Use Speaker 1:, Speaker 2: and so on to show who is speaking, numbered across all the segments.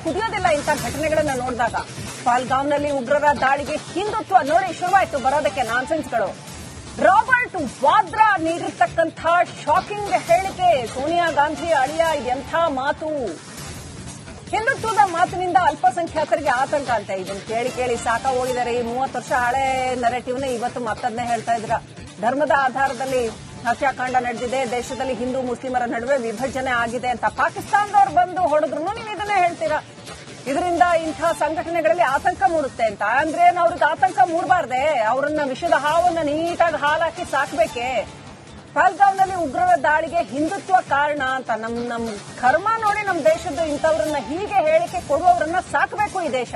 Speaker 1: ಕುದಿಯೋದಿಲ್ಲ ಇಂಥ ಘಟನೆಗಳನ್ನ ನೋಡಿದಾಗ. ಪಹಲ್ಗಾಮ್ನಲ್ಲಿ ಉಗ್ರರ ದಾಳಿಗೆ ಹಿಂದುತ್ವ ನೋಡಿ ಶುರುವಾಯಿತು ಬರೋದಕ್ಕೆ ನಾನ್ಸೆನ್ಸ್ಗಳು. ರಾಬರ್ಟ್ ವಾದ್ರಾ ನೀಡಿರ್ತಕ್ಕಂಥ ಶಾಕಿಂಗ್ ಹೇಳಿಕೆ. ಸೋನಿಯಾ ಗಾಂಧಿ ಅಳಿಯ ಇದೆಂಥ ಮಾತು. ಹಿಂದುತ್ವದ ಮಾತಿನಿಂದ ಅಲ್ಪಸಂಖ್ಯಾತರಿಗೆ ಆತಂಕ ಅಂತ. ಇದನ್ನ ಕೇಳಿ ಕೇಳಿ ಸಾಕ ಹೋಗಿದ್ದಾರೆ. ಈ 30 ವರ್ಷ ಹಳೆ ನರೇಟಿವ್ನ ಇವತ್ತು ಮತ್ತದನ್ನೇ ಹೇಳ್ತಾ ಇದ್ರ. ಧರ್ಮದ ಆಧಾರದಲ್ಲಿ ಹತ್ಯಾಕಾಂಡ ನಡೆದಿದೆ, ದೇಶದಲ್ಲಿ ಹಿಂದೂ ಮುಸ್ಲಿಮರ ನಡುವೆ ವಿಭಜನೆ ಆಗಿದೆ ಅಂತ ಪಾಕಿಸ್ತಾನದವ್ರು ಬಂದು ಹೊಡೆದ್ರು ನೀವು ಇದನ್ನೇ ಹೇಳ್ತೀರಾ. ಇದರಿಂದ ಇಂಥ ಸಂಘಟನೆಗಳಲ್ಲಿ ಆತಂಕ ಮೂಡುತ್ತೆ ಅಂತ. ಅಂದ್ರೆ ಅವ್ರಿಗೆ ಆತಂಕ ಮೂಡಬಾರ್ದೆ, ಅವರನ್ನ ವಿಷದ ಹಾವನ್ನ ನೀಟಾಗಿ ಹಾಲಾಕಿ ಸಾಕ್ಬೇಕೆ. ಪಹಲ್ಗಾಮ್ನಲ್ಲಿ ಉಗ್ರರ ದಾಳಿಗೆ ಹಿಂದುತ್ವ ಕಾರಣ ಅಂತ. ನಮ್ ಕರ್ಮ ನೋಡಿ ನಮ್ ದೇಶದ್ದು ಇಂಥವ್ರನ್ನ ಹೀಗೆ ಹೇಳಿಕೆ ಕೊಡುವವರನ್ನ ಸಾಕಬೇಕು ಈ ದೇಶ.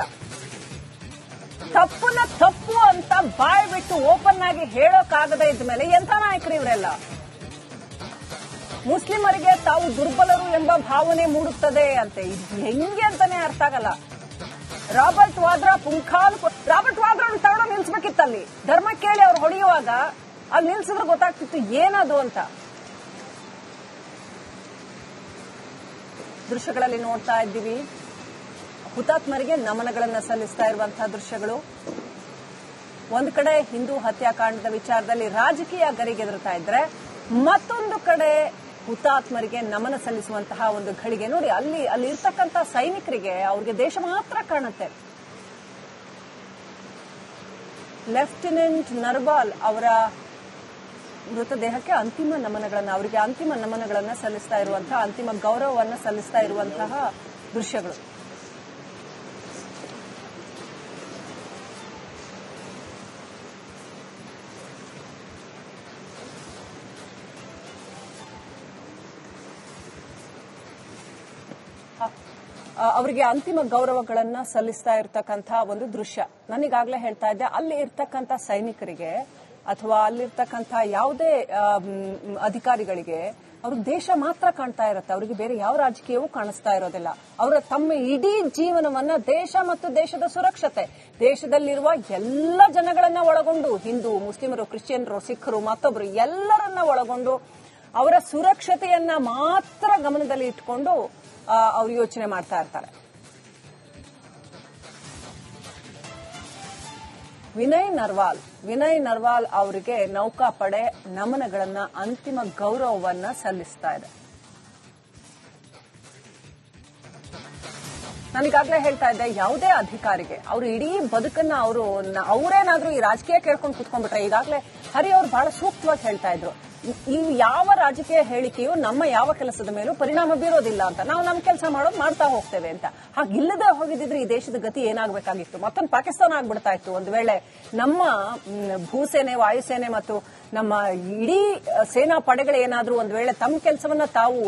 Speaker 1: ತಪ್ಪನ್ನ ತಪ್ಪು ಅಂತ ಬಾಯ್ ಬಿಟ್ಟು ಓಪನ್ ಆಗಿ ಹೇಳೋಕ್ಕಾಗದೇ ಇದ್ಮೇಲೆ ಎಂಥ ನಾಯಕರು ಇವರೆಲ್ಲ. ಮುಸ್ಲಿಮರಿಗೆ ತಾವು ದುರ್ಬಲರು ಎಂಬ ಭಾವನೆ ಮೂಡುತ್ತದೆ ಅಂತೆ. ಇದು ಹೆಂಗೆ ಅಂತಾನೆ ಅರ್ಥ ಆಗಲ್ಲ. ರಾಬರ್ಟ್ ವಾದ್ರಾ ರಾಬರ್ಟ್ ವಾದ್ರಾ ತಗೊಂಡು ನಿಲ್ಸ್ಬೇಕಿತ್ತಲ್ಲಿ. ಧರ್ಮ ಕೇಳಿ ಅವ್ರು ಹೊಡೆಯುವಾಗ ಅಲ್ಲಿ ನಿಲ್ಸಿದ್ರೆ ಗೊತ್ತಾಗ್ತಿತ್ತು ಏನದು ಅಂತ. ದೃಶ್ಯಗಳಲ್ಲಿ ನೋಡ್ತಾ ಇದ್ದೀವಿ, ಹುತಾತ್ಮರಿಗೆ ನಮನಗಳನ್ನ ಸಲ್ಲಿಸ್ತಾ ಇರುವಂತಹ ದೃಶ್ಯಗಳು. ಒಂದು ಕಡೆ ಹಿಂದೂ ಹತ್ಯಾಕಾಂಡದ ವಿಚಾರದಲ್ಲಿ ರಾಜಕೀಯ ಗರಿಗೆದರ್ತಾ ಇದ್ರೆ, ಮತ್ತೊಂದು ಕಡೆ ಹುತಾತ್ಮರಿಗೆ ನಮನ ಸಲ್ಲಿಸುವಂತಹ ಒಂದು ಘಳಿಗೆ ನೋಡಿ. ಅಲ್ಲಿ ಇರ್ತಕ್ಕಂಥ ಸೈನಿಕರಿಗೆ ಅವ್ರಿಗೆ ದೇಶ ಮಾತ್ರ ಕಾಣುತ್ತೆ. ಲೆಫ್ಟಿನೆಂಟ್ ನರ್ವಾಲ್ ಅವರ ಮೃತದೇಹಕ್ಕೆ ಅಂತಿಮ ನಮನಗಳನ್ನ, ಅವರಿಗೆ ಅಂತಿಮ ನಮನಗಳನ್ನ ಸಲ್ಲಿಸ್ತಾ ಇರುವಂತಹ, ಅಂತಿಮ ಗೌರವವನ್ನ ಸಲ್ಲಿಸ್ತಾ ಇರುವಂತಹ ದೃಶ್ಯಗಳು. ಅವರಿಗೆ ಅಂತಿಮ ಗೌರವಗಳನ್ನ ಸಲ್ಲಿಸ್ತಾ ಇರತಕ್ಕಂಥ ಒಂದು ದೃಶ್ಯ. ನಾನೀಗಾಗಲೇ ಹೇಳ್ತಾ ಇದ್ದೆ, ಅಲ್ಲಿ ಇರ್ತಕ್ಕಂಥ ಸೈನಿಕರಿಗೆ ಅಥವಾ ಅಲ್ಲಿರ್ತಕ್ಕಂಥ ಯಾವುದೇ ಅಧಿಕಾರಿಗಳಿಗೆ ಅವ್ರಿಗೆ ದೇಶ ಮಾತ್ರ ಕಾಣ್ತಾ ಇರುತ್ತೆ. ಅವರಿಗೆ ಬೇರೆ ಯಾವ ರಾಜಕೀಯವೂ ಕಾಣಿಸ್ತಾ ಇರೋದಿಲ್ಲ. ಅವರ ತಮ್ಮ ಇಡೀ ಜೀವನವನ್ನ ದೇಶ ಮತ್ತು ದೇಶದ ಸುರಕ್ಷತೆ, ದೇಶದಲ್ಲಿರುವ ಎಲ್ಲ ಜನಗಳನ್ನ ಒಳಗೊಂಡು, ಹಿಂದೂ, ಮುಸ್ಲಿಮರು, ಕ್ರಿಶ್ಚಿಯನ್ರು, ಸಿಖ್ರು, ಮತ್ತೊಬ್ಬರು ಎಲ್ಲರನ್ನ ಒಳಗೊಂಡು ಅವರ ಸುರಕ್ಷತೆಯನ್ನ ಮಾತ್ರ ಗಮನದಲ್ಲಿ ಇಟ್ಕೊಂಡು ಅವರು ಯೋಚನೆ ಮಾಡ್ತಾ ಇರ್ತಾರೆ. ವಿನಯ್ ನರ್ವಾಲ್ ಅವರಿಗೆ ನೌಕಾಪಡೆ ನಮನಗಳನ್ನ, ಅಂತಿಮ ಗೌರವವನ್ನ ಸಲ್ಲಿಸ್ತಾ ಇದೆ. ನಾನೀಗಾಗಲೇ ಹೇಳ್ತಾ ಇದ್ದೆ, ಯಾವುದೇ ಅಧಿಕಾರಿಗೆ ಅವರು ಇಡೀ ಬದುಕನ್ನ ಅವರೇನಾದ್ರೂ ಈ ರಾಜಕೀಯ ಕೇಳ್ಕೊಂಡು ಕುತ್ಕೊಂಡ್ಬಿಟ್ರೆ, ಈಗಾಗಲೇ ಹರಿ ಅವರು ಬಹಳ ಸೂಕ್ತವಾಗಿ ಹೇಳ್ತಾ ಇದ್ರು, ಈ ಯಾವ ರಾಜಕೀಯ ಹೇಳಿಕೆಯು ನಮ್ಮ ಯಾವ ಕೆಲಸದ ಮೇಲೂ ಪರಿಣಾಮ ಬೀರೋದಿಲ್ಲ ಅಂತ. ನಾವು ನಮ್ಮ ಕೆಲಸ ಮಾಡ್ತಾ ಹೋಗ್ತೇವೆ ಅಂತ. ಹಾಗಿಲ್ಲದೆ ಹೋಗಿದ್ರೆ ಈ ದೇಶದ ಗತಿ ಏನಾಗಬೇಕಾಗಿತ್ತು? ಮತ್ತೊಂದು ಪಾಕಿಸ್ತಾನ ಆಗ್ಬಿಡ್ತಾ ಇತ್ತು. ಒಂದು ವೇಳೆ ನಮ್ಮ ಭೂಸೇನೆ, ವಾಯುಸೇನೆ ಮತ್ತು ನಮ್ಮ ಇಡೀ ಸೇನಾ ಪಡೆಗಳು ಏನಾದ್ರೂ ಒಂದು ವೇಳೆ ತಮ್ಮ ಕೆಲಸವನ್ನ ತಾವು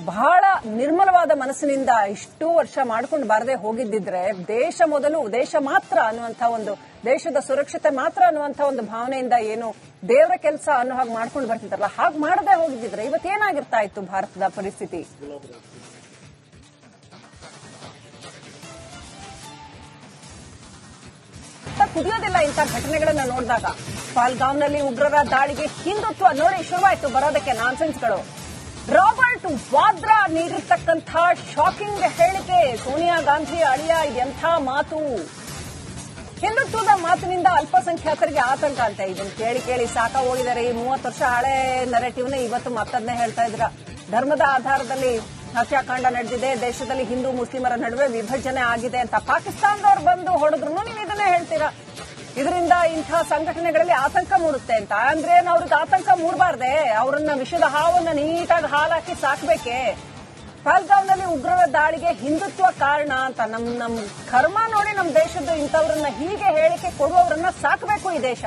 Speaker 1: ಬಹಳ ನಿರ್ಮಲವಾದ ಮನಸ್ಸಿನಿಂದ ಇಷ್ಟು ವರ್ಷ ಮಾಡ್ಕೊಂಡು ಬಾರದೆ ಹೋಗಿದ್ದಿದ್ರೆ, ದೇಶ ಮೊದಲು, ದೇಶ ಮಾತ್ರ ಅನ್ನುವಂಥ ಒಂದು, ದೇಶದ ಸುರಕ್ಷತೆ ಮಾತ್ರ ಅನ್ನುವಂಥ ಒಂದು ಭಾವನೆಯಿಂದ ಏನು ದೇವರ ಕೆಲಸ ಅನ್ನೋ ಹಾಗೆ ಮಾಡ್ಕೊಂಡು ಬರ್ತಿದ್ದಾರಲ್ಲ, ಹಾಗೆ ಮಾಡದೆ ಹೋಗಿದ್ದಿದ್ರೆ ಇವತ್ತೇನಾಗಿರ್ತಾ ಇತ್ತು ಭಾರತದ ಪರಿಸ್ಥಿತಿ? ಕುದಿಯೋದಿಲ್ಲ ಇಂಥ ಘಟನೆಗಳನ್ನ ನೋಡಿದಾಗ. ಪಹಲ್ಗಾಮ್ನಲ್ಲಿ ಉಗ್ರರ ದಾಳಿಗೆ ಹಿಂದುತ್ವ ನೋಡಿ ಶುರುವಾಯಿತು ಬರೋದಕ್ಕೆ ನಾನ್ಸೆನ್ಸ್ಗಳು. ರಾಬರ್ಟ್ ವಾದ್ರಾ ನೀಡಿರ್ತಕ್ಕಂಥ ಶಾಕಿಂಗ್ ಹೇಳಿಕೆ. ಸೋನಿಯಾ ಗಾಂಧಿ ಅಳಿಯ ಇದೆಂಥ ಮಾತು. ಹಿಂದುತ್ವದ ಮಾತಿನಿಂದ ಅಲ್ಪಸಂಖ್ಯಾತರಿಗೆ ಆತಂಕ ಅಂತ. ಇದನ್ನ ಕೇಳಿ ಕೇಳಿ ಸಾಕ ಹೋಗಿದ್ದಾರೆ. ಈ 30 ವರ್ಷ ಹಳೆ ನರೇಟಿವ್ನ ಇವತ್ತು ಮತ್ತದನ್ನೇ ಹೇಳ್ತಾ ಇದ್ರ. ಧರ್ಮದ ಆಧಾರದಲ್ಲಿ ಹತ್ಯಾಕಾಂಡ ನಡೆದಿದೆ, ದೇಶದಲ್ಲಿ ಹಿಂದೂ ಮುಸ್ಲಿಮರ ನಡುವೆ ವಿಭಜನೆ ಆಗಿದೆ ಅಂತ ಪಾಕಿಸ್ತಾನದವ್ರು ಬಂದು ಹೊಡೆದ್ರು ನೀವು ಇದನ್ನೇ ಹೇಳ್ತೀರಾ. ಇದರಿಂದ ಇಂಥ ಸಂಘಟನೆಗಳಲ್ಲಿ ಆತಂಕ ಮೂಡುತ್ತೆ ಅಂತ. ಅಂದ್ರೆ ಅವ್ರಿಗೆ ಆತಂಕ ಮೂಡಬಾರ್ದೆ, ಅವರನ್ನ ವಿಷದ ಹಾವನ್ನ ನೀಟಾಗಿ ಹಾಲಾಕಿ ಸಾಕ್ಬೇಕೆ. ಪಹಲ್ಗಾಮ್ನಲ್ಲಿ ಉಗ್ರರ ದಾಳಿಗೆ ಹಿಂದುತ್ವ ಕಾರಣ ಅಂತ. ನಮ್ ಕರ್ಮ ನೋಡಿ ನಮ್ ದೇಶದ್ದು ಇಂಥವ್ರನ್ನ ಹೀಗೆ ಹೇಳಿಕೆ ಕೊಡುವವರನ್ನ ಸಾಕಬೇಕು ಈ ದೇಶ.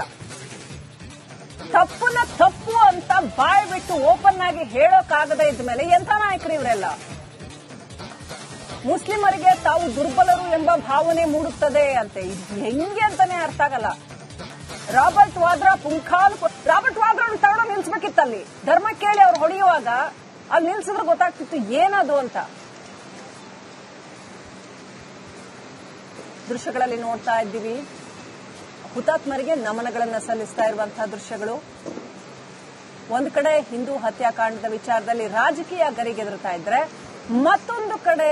Speaker 1: ತಪ್ಪನ್ನ ತಪ್ಪು ಅಂತ ಬಾಯ್ ಬಿಟ್ಟು ಓಪನ್ ಆಗಿ ಹೇಳೋಕ್ಕಾಗದೇ ಇದ್ಮೇಲೆ ಎಂಥ ನಾಯಕರು ಇವರೆಲ್ಲ. ಮುಸ್ಲಿಮರಿಗೆ ತಾವು ದುರ್ಬಲರು ಎಂಬ ಭಾವನೆ ಮೂಡುತ್ತದೆ ಅಂತೆ. ಇದು ಹೆಂಗೆ ಅಂತಾನೆ ಅರ್ಥ ಆಗಲ್ಲ. ರಾಬರ್ಟ್ ವಾದ್ರಾ ತಗೊಂಡು ನಿಲ್ಸ್ಬೇಕಿತ್ತಲ್ಲಿ. ಧರ್ಮ ಕೇಳಿ ಅವ್ರು ಹೊಡೆಯುವಾಗ ಅಲ್ಲಿ ನಿಲ್ಸಿದ್ರೆ ಗೊತ್ತಾಗ್ತಿತ್ತು ಏನದು ಅಂತ. ದೃಶ್ಯಗಳಲ್ಲಿ ನೋಡ್ತಾ ಇದ್ದೀವಿ, ಹುತಾತ್ಮರಿಗೆ ನಮನಗಳನ್ನ ಸಲ್ಲಿಸ್ತಾ ಇರುವಂತಹ ದೃಶ್ಯಗಳು. ಒಂದು ಕಡೆ ಹಿಂದೂ ಹತ್ಯಾಕಾಂಡದ ವಿಚಾರದಲ್ಲಿ ರಾಜಕೀಯ ಗರಿಗೆದರ್ತಾ ಇದ್ರೆ, ಮತ್ತೊಂದು ಕಡೆ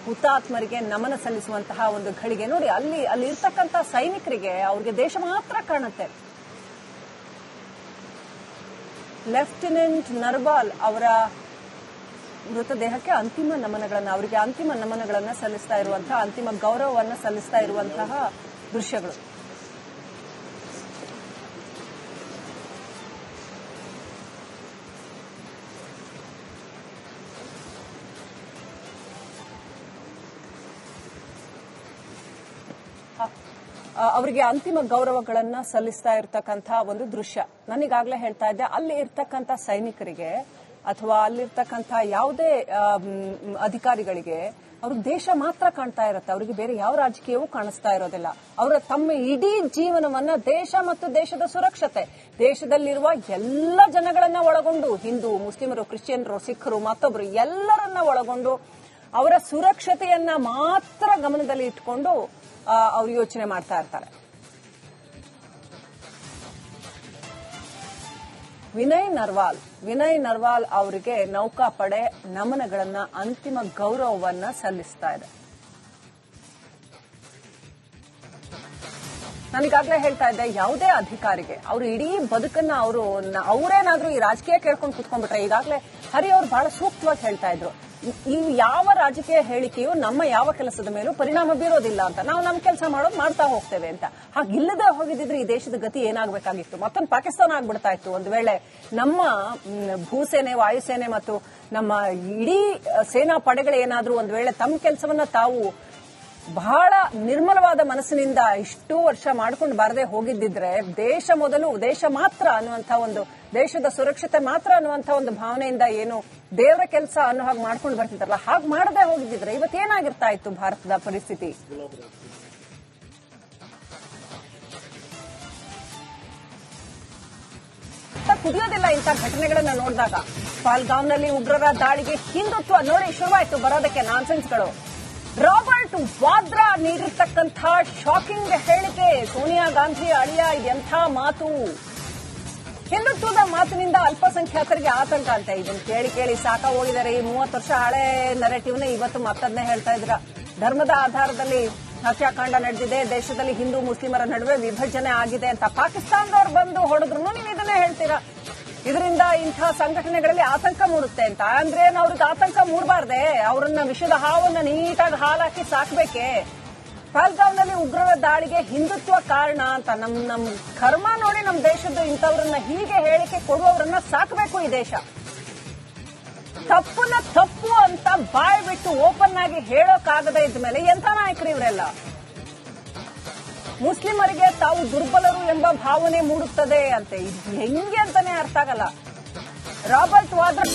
Speaker 1: ಹುತಾತ್ಮರಿಗೆ ನಮನ ಸಲ್ಲಿಸುವಂತಹ ಒಂದು ಘಳಿಗೆ ನೋಡಿ. ಅಲ್ಲಿ ಇರ್ತಕ್ಕಂಥ ಸೈನಿಕರಿಗೆ ಅವ್ರಿಗೆ ದೇಶ ಮಾತ್ರ ಕಾಣುತ್ತೆ. ಲೆಫ್ಟಿನೆಂಟ್ ನರ್ವಾಲ್ ಅವರ ಮೃತದೇಹಕ್ಕೆ ಅಂತಿಮ ನಮನಗಳನ್ನ ಸಲ್ಲಿಸ್ತಾ ಇರುವಂತಹ, ಅಂತಿಮ ಗೌರವವನ್ನು ಸಲ್ಲಿಸ್ತಾ ಇರುವಂತಹ ದೃಶ್ಯಗಳು. ಅವರಿಗೆ ಅಂತಿಮ ಗೌರವಗಳನ್ನ ಸಲ್ಲಿಸ್ತಾ ಇರತಕ್ಕಂಥ ಒಂದು ದೃಶ್ಯ. ನಾನೀಗಾಗಲೇ ಹೇಳ್ತಾ ಇದ್ದೆ, ಅಲ್ಲಿ ಇರ್ತಕ್ಕಂಥ ಸೈನಿಕರಿಗೆ ಅಥವಾ ಅಲ್ಲಿರ್ತಕ್ಕಂಥ ಯಾವುದೇ ಅಧಿಕಾರಿಗಳಿಗೆ ಅವ್ರ ದೇಶ ಮಾತ್ರ ಕಾಣ್ತಾ ಇರುತ್ತೆ. ಅವರಿಗೆ ಬೇರೆ ಯಾವ ರಾಜಕೀಯವೂ ಕಾಣಿಸ್ತಾ ಇರೋದಿಲ್ಲ. ಅವರ ತಮ್ಮ ಇಡೀ ಜೀವನವನ್ನ ದೇಶ ಮತ್ತು ದೇಶದ ಸುರಕ್ಷತೆ, ದೇಶದಲ್ಲಿರುವ ಎಲ್ಲ ಜನಗಳನ್ನ ಒಳಗೊಂಡು, ಹಿಂದೂ, ಮುಸ್ಲಿಮರು, ಕ್ರಿಶ್ಚಿಯನ್ರು, ಸಿಖ್ರು, ಮತ್ತೊಬ್ಬರು ಎಲ್ಲರನ್ನ ಒಳಗೊಂಡು ಅವರ ಸುರಕ್ಷತೆಯನ್ನ ಮಾತ್ರ ಗಮನದಲ್ಲಿ ಇಟ್ಕೊಂಡು ಅವರು ಯೋಚನೆ ಮಾಡ್ತಾ ಇರ್ತಾರೆ. ವಿನಯ್ ನರ್ವಾಲ್ ಅವರಿಗೆ ನೌಕಾಪಡೆ ನಮನಗಳನ್ನ, ಅಂತಿಮ ಗೌರವವನ್ನ ಸಲ್ಲಿಸ್ತಾ ಇದೆ. ನಾನೀಗಾಗಲೇ ಹೇಳ್ತಾ ಇದ್ದೆ, ಯಾವುದೇ ಅಧಿಕಾರಿಗೆ ಅವರು ಇಡೀ ಬದುಕನ್ನ ಅವರೇನಾದ್ರೂ ಈ ರಾಜಕೀಯ ಕೇಳ್ಕೊಂಡು ಕುತ್ಕೊಂಡ್ಬಿಟ್ರೆ, ಈಗಾಗಲೇ ಹರಿ ಅವರು ಬಹಳ ಸೂಕ್ತವಾಗಿ ಹೇಳ್ತಾ ಇದ್ರು, ಈ ಯಾವ ರಾಜಕೀಯ ಹೇಳಿಕೆಯು ನಮ್ಮ ಯಾವ ಕೆಲಸದ ಮೇಲೂ ಪರಿಣಾಮ ಬೀರೋದಿಲ್ಲ ಅಂತ. ನಾವು ನಮ್ಮ ಕೆಲಸ ಮಾಡ್ತಾ ಹೋಗ್ತೇವೆ ಅಂತ. ಹಾಗಿಲ್ಲದೆ ಹೋಗಿದ್ರೆ ಈ ದೇಶದ ಗತಿ ಏನಾಗಬೇಕಾಗಿತ್ತು? ಮತ್ತೊಂದು ಪಾಕಿಸ್ತಾನ ಆಗ್ಬಿಡ್ತಾ ಇತ್ತು. ಒಂದು ವೇಳೆ ನಮ್ಮ ಭೂಸೇನೆ, ವಾಯುಸೇನೆ ಮತ್ತು ನಮ್ಮ ಇಡೀ ಸೇನಾ ಪಡೆಗಳೇನಾದ್ರೂ ಒಂದು ವೇಳೆ ತಮ್ಮ ಕೆಲಸವನ್ನ ತಾವು ಬಹಳ ನಿರ್ಮಲವಾದ ಮನಸ್ಸಿನಿಂದ ಇಷ್ಟು ವರ್ಷ ಮಾಡ್ಕೊಂಡು ಬಾರದೆ ಹೋಗಿದ್ದಿದ್ರೆ, ದೇಶ ಮೊದಲು, ದೇಶ ಮಾತ್ರ ಅನ್ನುವಂಥ ಒಂದು, ದೇಶದ ಸುರಕ್ಷತೆ ಮಾತ್ರ ಅನ್ನುವಂಥ ಒಂದು ಭಾವನೆಯಿಂದ ಏನು ದೇವರ ಕೆಲಸ ಅನ್ನೋ ಹಾಗೆ ಮಾಡ್ಕೊಂಡು ಬರ್ತಿದ್ದಾರಲ್ಲ, ಹಾಗೆ ಮಾಡದೆ ಹೋಗಿದ್ದಿದ್ರೆ ಇವತ್ತೇನಾಗಿರ್ತಾ ಇತ್ತು ಭಾರತದ ಪರಿಸ್ಥಿತಿ? ಕುದಿಯೋದಿಲ್ಲ ಇಂಥ ಘಟನೆಗಳನ್ನ ನೋಡಿದಾಗ. ಪಾಲ್ಗಾಂವ್ನಲ್ಲಿ ಉಗ್ರರ ದಾಳಿಗೆ ಹಿಂದುತ್ವ ನೋಡಿ ಶುರುವಾಯಿತು ಬರೋದಕ್ಕೆ ನಾನ್ಸೆನ್ಸ್ಗಳು. ರಾಬರ್ಟ್ ವಾದ್ರಾ ನೀಡಿರ್ತಕ್ಕಂಥ ಶಾಕಿಂಗ್ ಹೇಳಿಕೆ, ಸೋನಿಯಾ ಗಾಂಧಿ ಅಳಿಯ ಇದೆಂಥ ಮಾತು. ಹಿಂದುತ್ವದ ಮಾತಿನಿಂದ ಅಲ್ಪಸಂಖ್ಯಾತರಿಗೆ ಆತಂಕ ಅಂತ. ಇದನ್ನು ಕೇಳಿ ಸಾಕ ಹೋಗಿದ್ದಾರೆ. ಈ 30 ವರ್ಷ ಹಳೆ ನರೇಟಿವ್ನ ಇವತ್ತು ಮತ್ತದನ್ನೇ ಹೇಳ್ತಾ ಇದ್ರ. ಧರ್ಮದ ಆಧಾರದಲ್ಲಿ ಹತ್ಯಾಕಾಂಡ ನಡೆದಿದೆ, ದೇಶದಲ್ಲಿ ಹಿಂದೂ ಮುಸ್ಲಿಮರ ನಡುವೆ ವಿಭಜನೆ ಆಗಿದೆ ಅಂತ ಪಾಕಿಸ್ತಾನದವ್ರು ಬಂದು ಹೊಡೆದ್ರು ನೀವು ಇದನ್ನೇ ಹೇಳ್ತೀರಾ. ಇದರಿಂದ ಇಂಥ ಸಂಘಟನೆಗಳಲ್ಲಿ ಆತಂಕ ಮೂಡುತ್ತೆ ಅಂತ. ಅಂದ್ರೆ ಅವ್ರಿಗೆ ಆತಂಕ ಮೂಡಬಾರ್ದೆ? ಅವರನ್ನ ವಿಷದ ಹಾವನ್ನ ನೀಟಾಗಿ ಹಾಲಾಕಿ ಸಾಕ್ಬೇಕೆ? ಪಾಲ್ಗಾಂವ್ನಲ್ಲಿ ಉಗ್ರರ ದಾಳಿಗೆ ಹಿಂದುತ್ವ ಕಾರಣ ಅಂತ ನಮ್ ಕರ್ಮ ನೋಡಿ. ನಮ್ಮ ದೇಶದ ಇಂಥವ್ರನ್ನ ಹೀಗೆ ಹೇಳಿಕೆ ಕೊಡುವವರನ್ನ ಸಾಕಬೇಕು ಈ ದೇಶ. ತಪ್ಪನ್ನ ತಪ್ಪು ಅಂತ ಬಾಯ್ ಬಿಟ್ಟು ಓಪನ್ ಆಗಿ ಹೇಳೋಕ್ಕಾಗದೇ ಇದ್ಮೇಲೆ ಎಂಥ ನಾಯಕರು ಇವರೆಲ್ಲ? ಮುಸ್ಲಿಮರಿಗೆ ತಾವು ದುರ್ಬಲರು ಎಂಬ ಭಾವನೆ ಮೂಡುತ್ತದೆ ಅಂತೆ. ಇದು ಹೆಂಗೆ ಅಂತಾನೆ ಅರ್ಥ ಆಗಲ್ಲ. ರಾಬರ್ಟ್ ವಾದ್ರಾ